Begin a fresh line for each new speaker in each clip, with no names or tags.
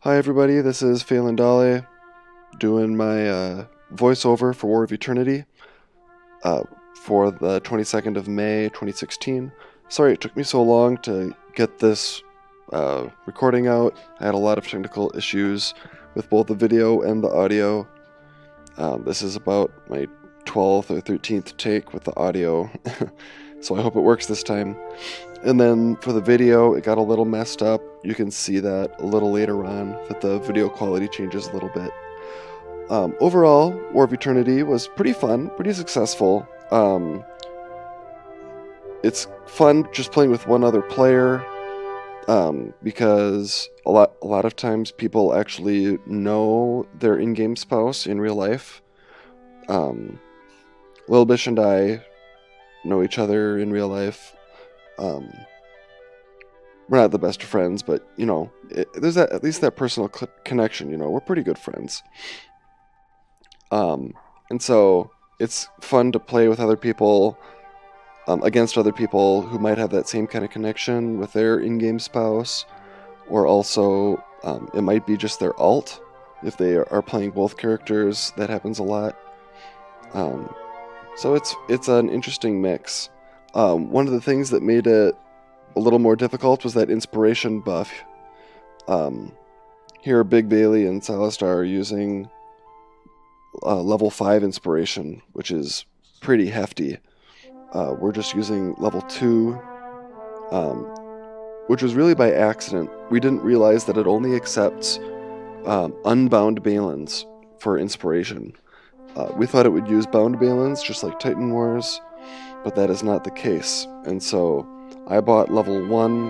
Hi everybody, this is Phelan Dolly doing my voiceover for War of Eternity uh, for the 22nd of May 2016. Sorry it took me so long to get this recording out. I had a lot of technical issues with both the video and the audio. This is about my 12th or 13th take with the audio, so I hope it works this time. And then for the video, it got a little messed up. You can see that a little later on, that the video quality changes a little bit. Overall, War of Eternity was pretty fun, pretty successful. It's fun just playing with one other player, because a lot of times people actually know their in-game spouse in real life. Lilbish and I know each other in real life. We're not the best of friends, but, you know, there's at least that personal connection, you know, we're pretty good friends. And so it's fun to play with other people, against other people who might have that same kind of connection with their in-game spouse, or also it might be just their alt. If they are playing both characters, that happens a lot. So it's an interesting mix. One of the things that made it a little more difficult was that inspiration buff. Here, Big Bailey and Salastar are using level 5 inspiration, which is pretty hefty. We're just using level 2, which was really by accident. We didn't realize that it only accepts unbound Balins for inspiration. We thought it would use bound Balins, just like Titan Wars, but that is not the case. And so I bought level 1,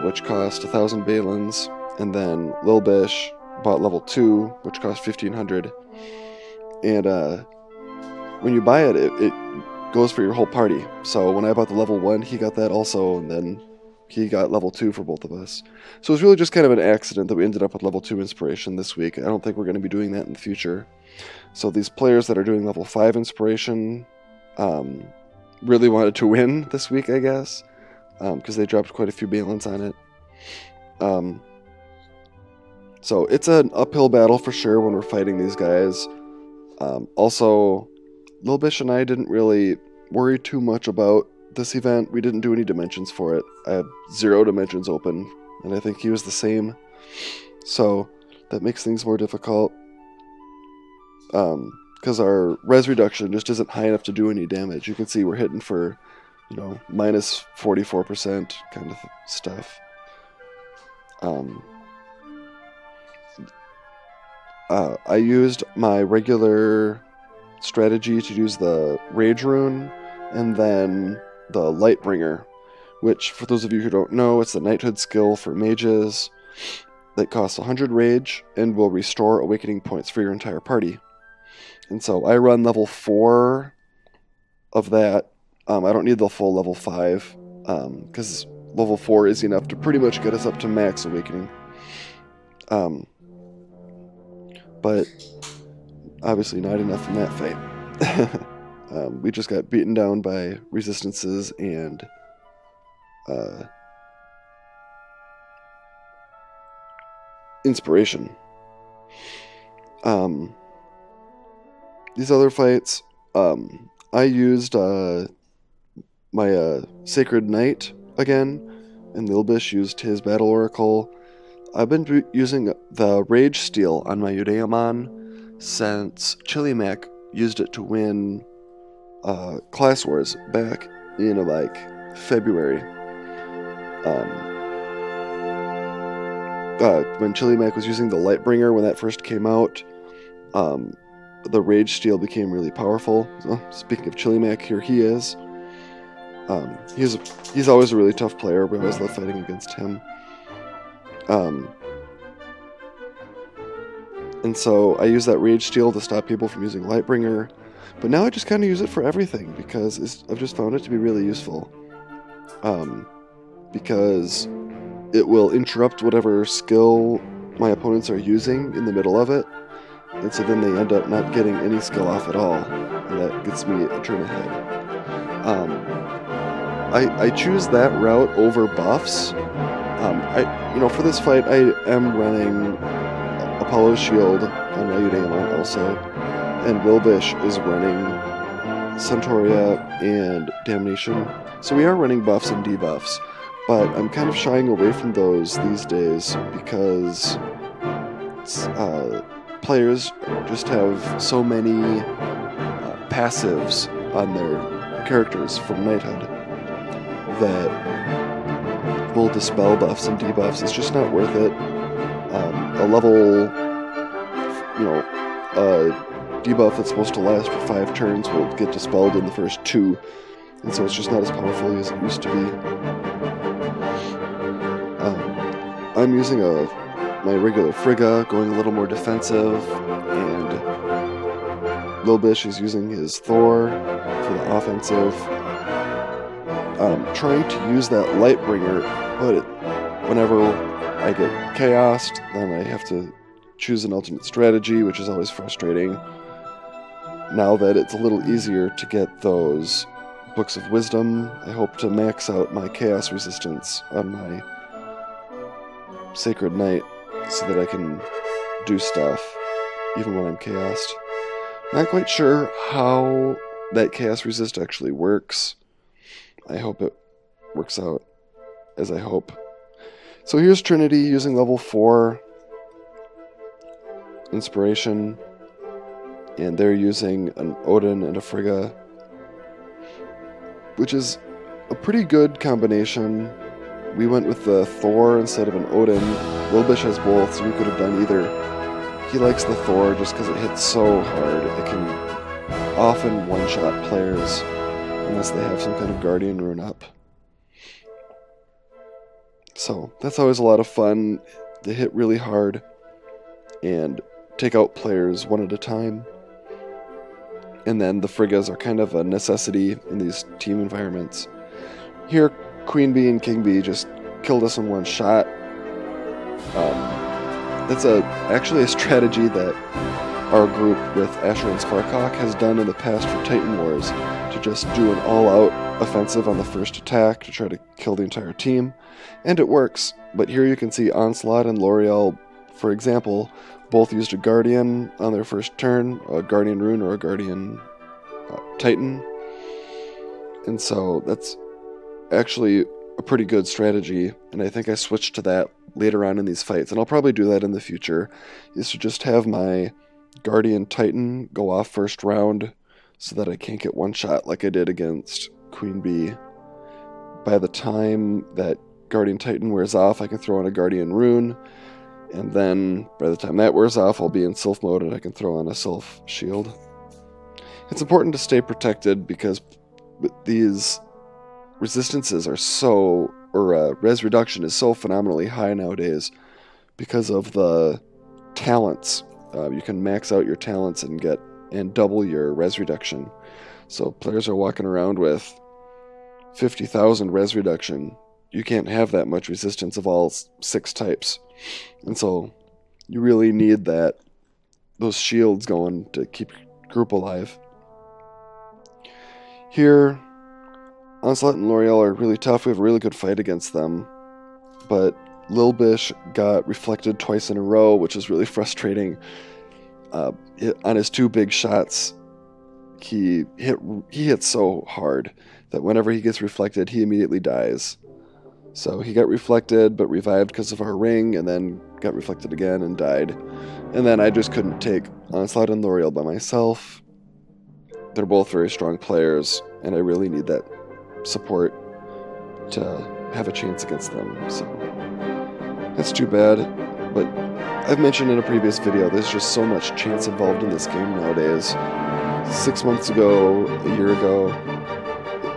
which cost 1,000 Balins, and then Lilbish bought level 2, which cost 1,500. And when you buy it, it goes for your whole party. So when I bought the level 1, he got that also, and then he got level 2 for both of us. So it was really just kind of an accident that we ended up with level 2 inspiration this week. I don't think we're going to be doing that in the future. So these players that are doing level 5 inspiration really wanted to win this week, I guess, because they dropped quite a few Balins on it. So it's an uphill battle for sure when we're fighting these guys. Also, Lilbish and I didn't really worry too much about this event. We didn't do any dimensions for it. I had 0 dimensions open, and I think he was the same. So that makes things more difficult. Because our res reduction just isn't high enough to do any damage. You can see we're hitting for, you know, minus 44% kind of stuff. I used my regular strategy to use the Rage Rune and then the Lightbringer, which, for those of you who don't know, it's the Knighthood skill for mages that costs 100 Rage and will restore Awakening points for your entire party. And so I run level 4 of that. I don't need the full level 5, because level 4 is enough to pretty much get us up to max Awakening. But obviously not enough in that fight. We just got beaten down by resistances and inspiration. These other fights, I used my Sacred Knight again, and Lilbish used his Battle Oracle. I've been using the Rage Steel on my Eudaimon since Chilimac used it to win Class Wars back in like February. When Chilimac was using the Lightbringer when that first came out, the Rage Steel became really powerful. Speaking of Chilimac, here he is. He's always a really tough player. We always love fighting against him. And so I use that Rage Steel to stop people from using Lightbringer, but now I just kind of use it for everything because I've just found it to be really useful. Because it will interrupt whatever skill my opponents are using in the middle of it, and so then they end up not getting any skill off at all, and that gets me a turn ahead. I choose that route over buffs For this fight, I am running Apollo's Shield on my Udaemon also, and Wilbish is running Centauria and Damnation. So we are running buffs and debuffs, but I'm kind of shying away from those these days because players just have so many passives on their characters from Knighthood that will dispel buffs and debuffs. It's just not worth it. A level, a debuff that's supposed to last for 5 turns will get dispelled in the first 2, and so it's just not as powerful as it used to be. I'm using my regular Frigga, going a little more defensive, and Wilbish is using his Thor for the offensive. Trying to use that Lightbringer, but whenever I get chaosed, then I have to choose an alternate strategy, which is always frustrating. Now that it's a little easier to get those Books of Wisdom, I hope to max out my chaos resistance on my Sacred Knight so that I can do stuff even when I'm chaosed. Not quite sure how that chaos resist actually works. I hope it works out as I hope. So here's Trinity using level 4 Inspiration, and they're using an Odin and a Frigga, which is a pretty good combination. We went with the Thor instead of an Odin. Wilbish has both, so we could have done either. He likes the Thor just because it hits so hard. It can often one-shot players unless they have some kind of Guardian rune up. So that's always a lot of fun. They hit really hard and take out players one at a time. And then the Friggas are kind of a necessity in these team environments. Here, Queen Bee and King Bee just killed us in one shot. That's actually a strategy that our group with Asher and Sparkhawk has done in the past for Titan Wars, to just do an all-out offensive on the first attack to try to kill the entire team, and it works. But here you can see Onslaught and L'Oreal, for example, both used a Guardian on their first turn, a Guardian Rune or a Guardian Titan, and so that's actually a pretty good strategy, and I think I switched to that later on in these fights, and I'll probably do that in the future, is to just have my Guardian Titan go off first round so that I can't get one shot like I did against Queen Bee. By the time that Guardian Titan wears off, I can throw in a Guardian Rune, and then by the time that wears off, I'll be in Sylph mode and I can throw on a Sylph Shield. It's important to stay protected because these resistances are res reduction is so phenomenally high nowadays because of the talents. You can max out your talents and double your res reduction. So players are walking around with 50,000 res reduction. You can't have that much resistance of all 6 types. And so you really need those shields going to keep your group alive. Here, Onslaught and L'Oreal are really tough. We have a really good fight against them. But Lil Bish got reflected twice in a row, which is really frustrating. On his 2 big shots, he hits so hard that whenever he gets reflected, he immediately dies. So he got reflected, but revived because of our ring, and then got reflected again and died. And then I just couldn't take Onslaught and L'Oreal by myself. They're both very strong players, and I really need that support to have a chance against them. So that's too bad, but I've mentioned in a previous video, there's just so much chance involved in this game nowadays. 6 months ago, a year ago,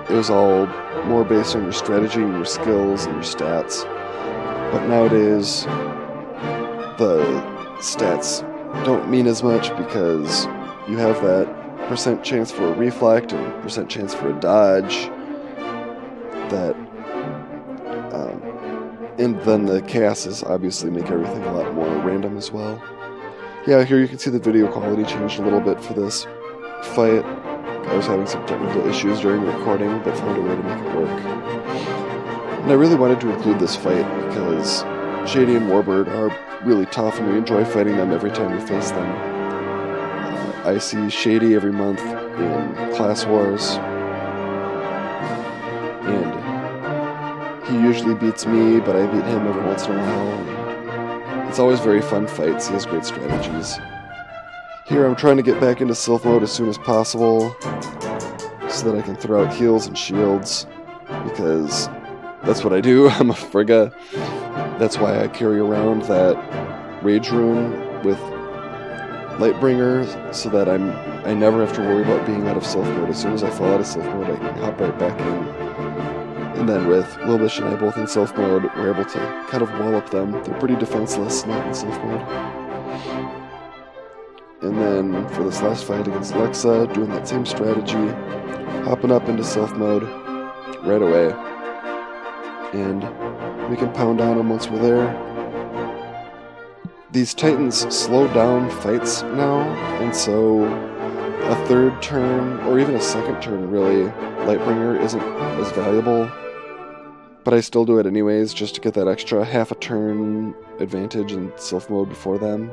it was all more based on your strategy, your skills, and your stats. But nowadays, the stats don't mean as much because you have that % chance for a reflect and % chance for a dodge. And then the chaoses obviously make everything a lot more random as well. Yeah, here you can see the video quality changed a little bit for this fight. I was having some technical issues during recording, but found a way to make it work. And I really wanted to include this fight because Shady and Warbird are really tough, and we enjoy fighting them every time we face them. I see Shady every month in Class Wars, and he usually beats me, but I beat him every once in a while. It's always very fun fights. He has great strategies. Here I'm trying to get back into Sylph mode as soon as possible so that I can throw out heals and shields, because that's what I do. I'm a Frigga. That's why I carry around that Rage Rune with Lightbringer, so that I never have to worry about being out of Sylph mode. As soon as I fall out of Sylph mode, I can hop right back in. And then with Lilbish and I both in Sylph mode, we're able to kind of wall up them. They're pretty defenseless, not in Sylph mode. And then for this last fight against Lexa, doing that same strategy, hopping up into Sylph mode right away. And we can pound on them once we're there. These Titans slow down fights now, and so a third turn, or even a second turn really, Lightbringer isn't as valuable. But I still do it anyways, just to get that extra half a turn advantage in Sylph mode before them.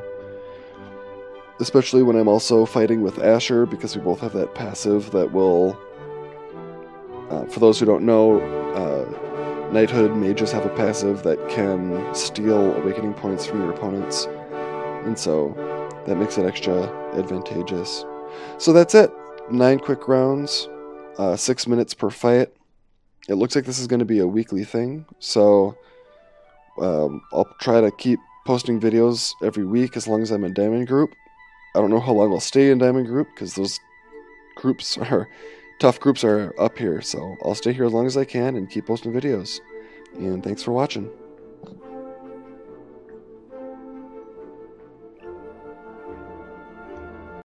Especially when I'm also fighting with Asher, because we both have that passive that will... for those who don't know, Knighthood mages have a passive that can steal Awakening points from your opponents, and so that makes it extra advantageous. So that's it. 9 quick rounds, 6 minutes per fight. It looks like this is going to be a weekly thing, so I'll try to keep posting videos every week as long as I'm in Diamond Group. I don't know how long I'll stay in Diamond Group, because those tough groups are up here, so I'll stay here as long as I can and keep posting videos. And thanks for watching.